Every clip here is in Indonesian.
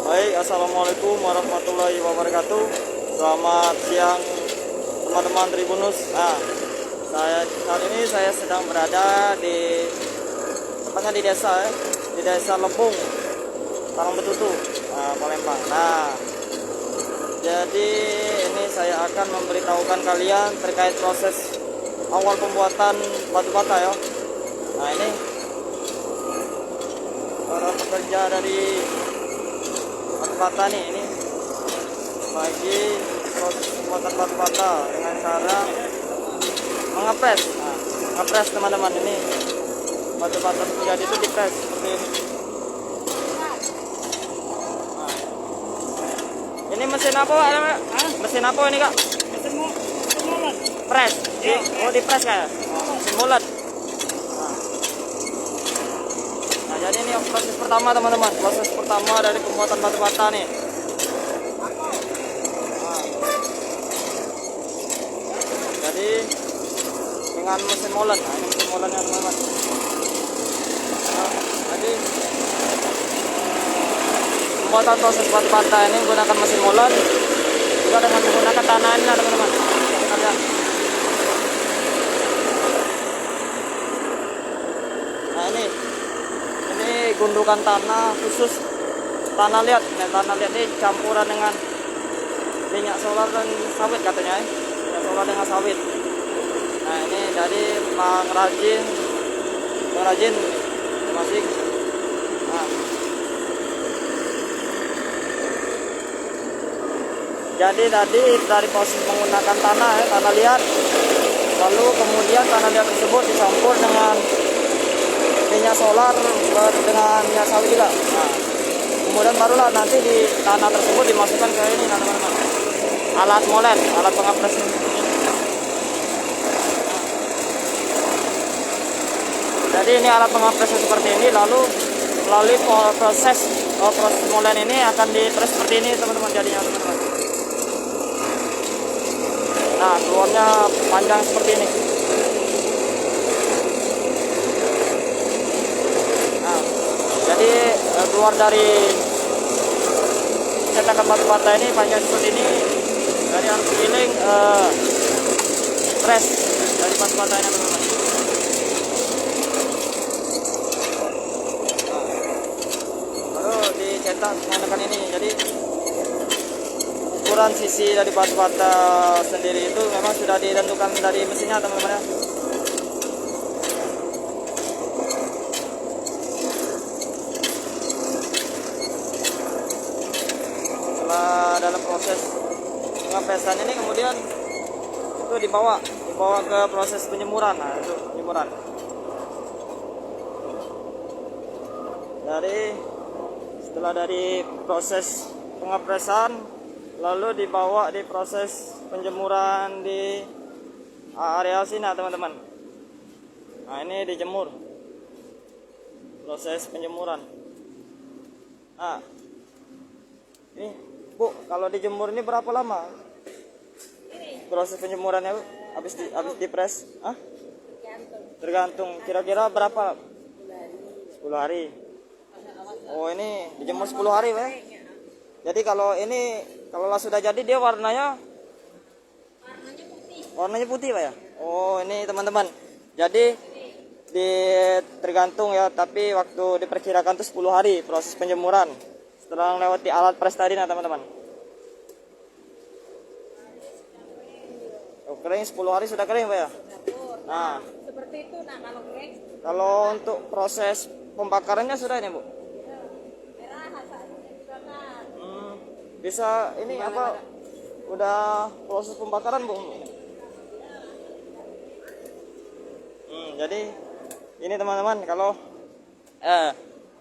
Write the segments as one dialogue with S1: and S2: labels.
S1: Baik, assalamualaikum warahmatullahi wabarakatuh. Selamat siang teman-teman Tribunus. Saat ini saya sedang berada tepatnya di desa Lempung, Parang Betutu, Palembang. Jadi ini saya akan memberitahukan kalian terkait proses awal pembuatan batu bata ya. Ini para pekerja dari batu bata nih, ini bagi proses pembuatan batu bata dengan cara mengepres. Ngepres teman-teman, ini batu bata menjadi itu dipres seperti ini. Ini mesin apa Pak? Mesin apa ini Kak?
S2: Mesin mulet.
S1: Pres. Dipres kayak. Mesin mulet. Jadi ini proses pertama teman-teman, proses pertama dari pembuatan batu bata nih. Jadi dengan mesin molen, ini mesin molennya teman-teman. Jadi pembuatan proses batu bata ini menggunakan mesin molen juga dengan menggunakan tanah ini teman-teman. Ini gundukan tanah khusus tanah liat. Tanah liat ini campuran dengan minyak solar dan sawit katanya, minyak solar dengan sawit. Ini dari pengrajin masing. Jadi tadi dari proses menggunakan tanah liat, lalu kemudian tanah liat tersebut dicampur dengan minyak solar dengan minyak sawit juga. Kemudian barulah nanti di tanah tersebut dimasukkan ke ini teman-teman, alat molen, alat pengepres ini. Jadi ini alat pengepresnya seperti ini, lalu melalui proses molen ini akan dipres seperti ini teman-teman jadinya teman-teman. Keluarnya panjang seperti ini. Jadi keluar dari cetakan batu bata ini panjang seperti ini. Dari harus giling press dari batu bata ini teman-teman. Baru dicetak menggunakan ini. Jadi ukuran sisi dari batu bata sendiri itu memang sudah ditentukan dari mesinnya teman-teman ya. Dalam proses pengepresan ini kemudian itu dibawa ke proses penjemuran. Itu penjemuran. Setelah dari proses pengepresan lalu dibawa di proses penjemuran di area sini teman-teman. Ini dijemur. Proses penjemuran. Ini Bu, kalau dijemur ini berapa lama? Proses penjemurannya Bu, habis dipres? Tergantung. Kira-kira berapa? 10 hari. Oh, ini dijemur 10 hari, Pak. Jadi kalau sudah jadi dia warnanya putih, Pak ya. Oh, ini teman-teman. Jadi tergantung ya, tapi waktu diperkirakan itu 10 hari proses penjemuran. Setelah melewati alat pres tadi teman-teman. Kering 10 hari sudah kering Pak ya.
S2: Seperti itu kalau kering.
S1: Kalau untuk proses pembakarannya sudah ini Bu.
S2: Merah hasilnya dibakar.
S1: Bisa ini apa? Udah proses pembakaran Bu. Jadi ini teman-teman kalau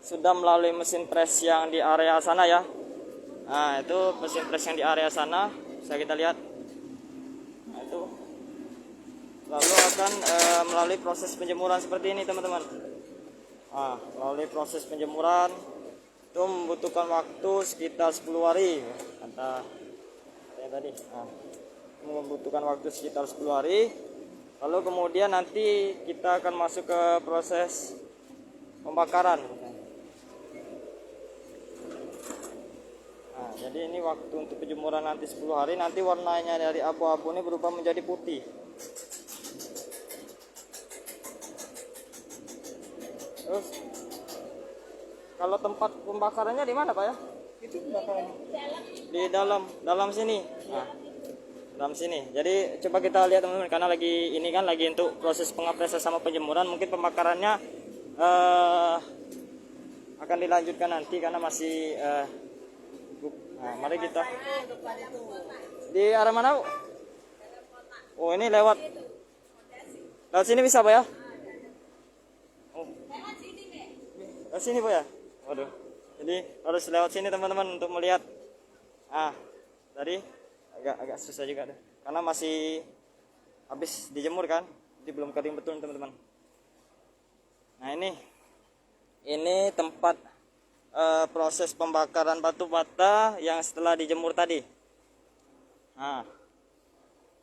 S1: sudah melalui mesin pres yang di area sana ya. Itu mesin pres yang di area sana bisa kita lihat. Itu lalu akan melalui proses penjemuran seperti ini teman-teman. Melalui proses penjemuran itu membutuhkan waktu sekitar 10 hari kata tadi. Membutuhkan waktu sekitar 10 hari. Lalu kemudian nanti kita akan masuk ke proses pembakaran. Jadi ini waktu untuk penjemuran nanti 10 hari, nanti warnanya dari abu-abu ini berubah menjadi putih. Terus kalau tempat pembakarannya di mana Pak ya?
S3: Itu bakarannya.
S1: Di dalam sini. Nah, dalam sini. Jadi coba kita lihat teman-teman, karena lagi ini kan lagi untuk proses pengapresan sama penjemuran, mungkin pembakarannya akan dilanjutkan nanti karena masih nah, mari kita di arah mana Bu? Oh ini lewat sini bisa Pak ya? Oh, lewat sini Pak ya? Waduh, jadi harus lewat sini teman-teman untuk melihat. Tadi agak susah juga deh, karena masih habis dijemur kan, jadi belum kering betul teman-teman. Nah ini tempat proses pembakaran batu bata yang setelah dijemur tadi. Nah,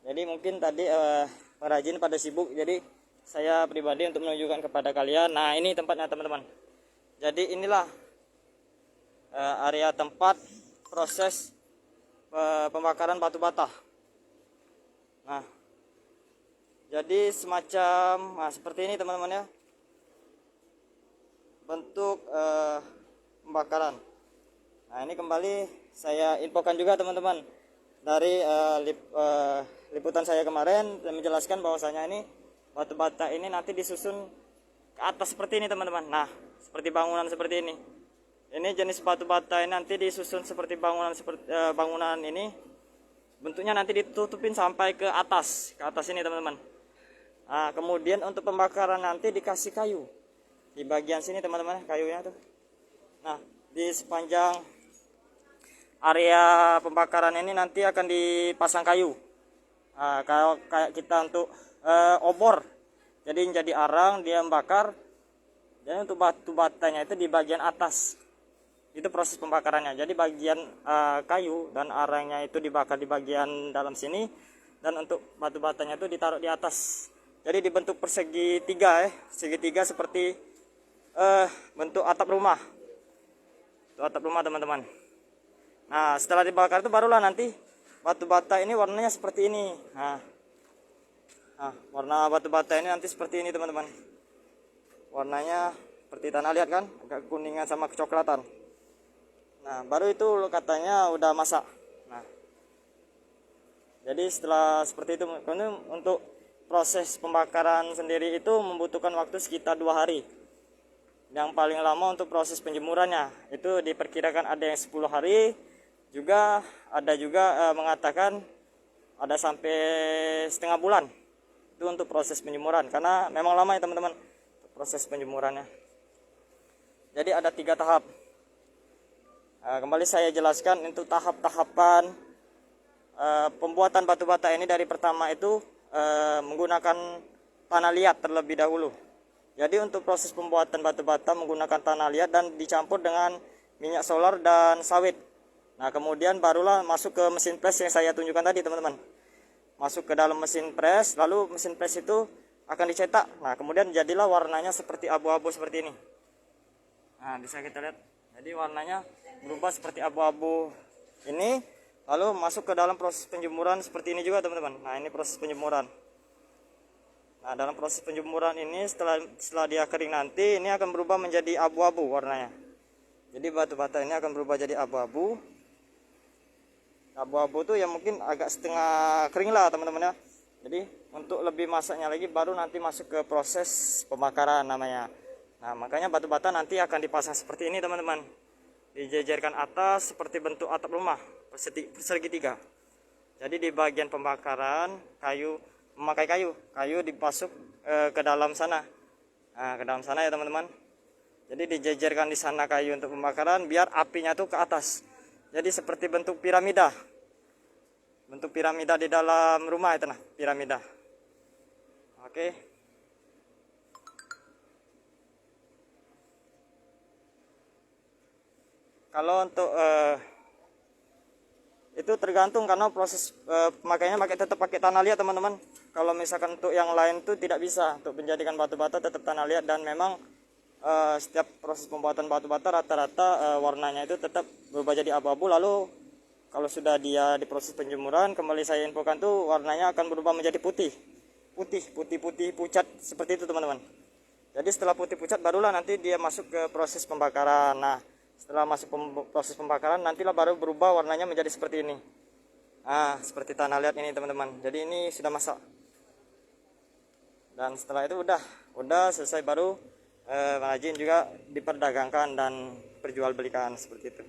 S1: jadi mungkin tadi perajin pada sibuk, jadi saya pribadi untuk menunjukkan kepada kalian. Nah ini tempatnya teman-teman. Jadi inilah area tempat proses pembakaran batu bata. Nah, jadi semacam seperti ini teman-teman ya, bentuk pembakaran. Nah ini kembali saya infokan juga teman-teman dari liputan saya kemarin, dan menjelaskan bahwasanya ini batu bata ini nanti disusun ke atas seperti ini teman-teman. Nah seperti bangunan seperti ini. Ini jenis batu bata ini nanti disusun seperti bangunan bangunan ini, bentuknya nanti ditutupin sampai ke atas ini teman-teman. Nah kemudian untuk pembakaran nanti dikasih kayu di bagian sini teman-teman, kayunya tuh. Nah di sepanjang area pembakaran ini nanti akan dipasang kayu. Kalau kayak kita untuk obor, jadi menjadi arang dia membakar. Dan untuk batu batanya itu di bagian atas, itu proses pembakarannya. Jadi bagian kayu dan arangnya itu dibakar di bagian dalam sini, dan untuk batu batanya itu ditaruh di atas. Jadi dibentuk persegi tiga segitiga seperti bentuk atap rumah. Itu atap rumah teman-teman. Nah setelah dibakar itu barulah nanti batu bata ini warnanya seperti ini. Nah warna batu bata ini nanti seperti ini teman-teman. Warnanya seperti tanah liat kan, agak kuningan sama kecoklatan. Nah baru itu katanya udah masak. Nah jadi setelah seperti itu, untuk proses pembakaran sendiri itu membutuhkan waktu sekitar 2 hari. Yang paling lama untuk proses penjemurannya itu diperkirakan ada yang 10 hari, juga ada mengatakan ada sampai setengah bulan itu untuk proses penjemuran, karena memang lama ya teman-teman proses penjemurannya. Jadi ada 3 tahap. Kembali saya jelaskan untuk tahap-tahapan pembuatan batu bata ini. Dari pertama itu menggunakan tanah liat terlebih dahulu. Jadi untuk proses pembuatan batu bata menggunakan tanah liat dan dicampur dengan minyak solar dan sawit. Nah kemudian barulah masuk ke mesin press yang saya tunjukkan tadi teman-teman. Masuk ke dalam mesin press, lalu mesin press itu akan dicetak. Nah kemudian jadilah warnanya seperti abu-abu seperti ini. Nah bisa kita lihat, jadi warnanya berubah seperti abu-abu ini, lalu masuk ke dalam proses penjemuran seperti ini juga teman-teman. Nah ini proses penjemuran. Nah dalam proses penjemuran ini setelah dia kering nanti, ini akan berubah menjadi abu-abu warnanya. Jadi batu bata ini akan berubah jadi abu-abu. Abu-abu tuh yang mungkin agak setengah kering lah teman-teman ya. Jadi untuk lebih masaknya lagi baru nanti masuk ke proses pembakaran namanya. Nah makanya batu bata nanti akan dipasang seperti ini teman-teman, dijejerkan atas seperti bentuk atap rumah persegi 3. Jadi di bagian pembakaran memakai kayu dipasuk ke dalam sana. Nah ke dalam sana ya teman-teman. Jadi dijejerkan di sana kayu untuk pembakaran biar apinya tuh ke atas. Jadi seperti bentuk piramida. Bentuk piramida di dalam rumah itu, nah piramida. Oke. Kalau untuk itu tergantung, karena proses pemakaiannya tetap pakai tanah liat teman-teman. Kalau misalkan untuk yang lain tuh tidak bisa, untuk menjadikan batu bata tetap tanah liat, dan memang setiap proses pembuatan batu bata rata-rata warnanya itu tetap berubah jadi abu-abu, lalu kalau sudah dia diproses penjemuran, kembali saya infokan tuh warnanya akan berubah menjadi putih pucat seperti itu teman-teman. Jadi setelah putih pucat barulah nanti dia masuk ke proses pembakaran. Nah setelah masuk proses pembakaran nantilah baru berubah warnanya menjadi seperti ini. Nah seperti tanah liat ini teman-teman. Jadi ini sudah masak. Dan setelah itu udah selesai, baru pengrajin juga diperdagangkan dan perjualbelikan seperti itu.